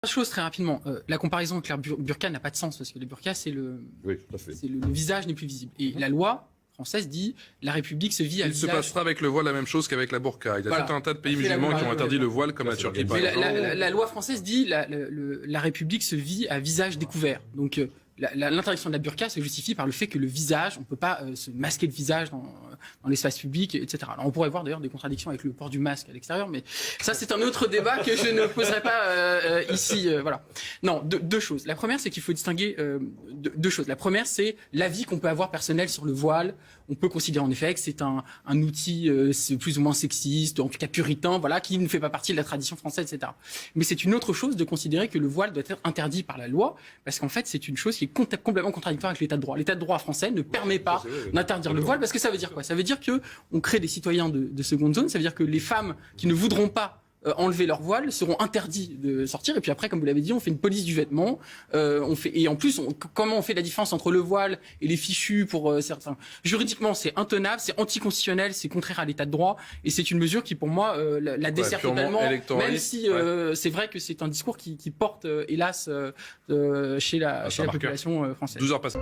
Chose très rapidement, la comparaison avec la burqa n'a pas de sens parce que le burqa c'est le visage n'est plus visible et la loi française dit la République se vit à visage. Il se passera avec le voile la même chose qu'avec la burqa. Il y a tout un tas de pays musulmans qui ont interdit le voile comme la Turquie par exemple. La loi française dit la République se vit à visage découvert. Donc l'interdiction de la burqa se justifie par le fait que le visage, on ne peut pas se masquer le visage dans l'espace public, etc. Alors on pourrait voir d'ailleurs des contradictions avec le port du masque à l'extérieur, mais ça c'est un autre débat que je ne poserai pas ici. Voilà. Non, deux choses. La première, c'est qu'il faut distinguer deux choses. La première, c'est l'avis qu'on peut avoir personnel sur le voile. On peut considérer en effet que c'est un outil plus ou moins sexiste, en tout cas puritain, voilà, qui ne fait pas partie de la tradition française, etc. Mais c'est une autre chose de considérer que le voile doit être interdit par la loi, parce qu'en fait c'est une chose qui est complètement contradictoire avec l'état de droit. L'état de droit français ne permet pas d'interdire le voile, parce que ça veut dire quoi ? Ça veut dire qu'on crée des citoyens de seconde zone, ça veut dire que les femmes qui ne voudront pas enlever leur voile seront interdits de sortir, et puis après, comme vous l'avez dit, on fait une police du vêtement, et en plus, comment on fait la différence entre le voile et les fichus pour certains ? Juridiquement, c'est intenable, c'est anticonstitutionnel, c'est contraire à l'état de droit, et c'est une mesure qui, pour moi, la dessert totalement, même si c'est vrai que c'est un discours qui porte, hélas, chez la population française. 12 heures passées.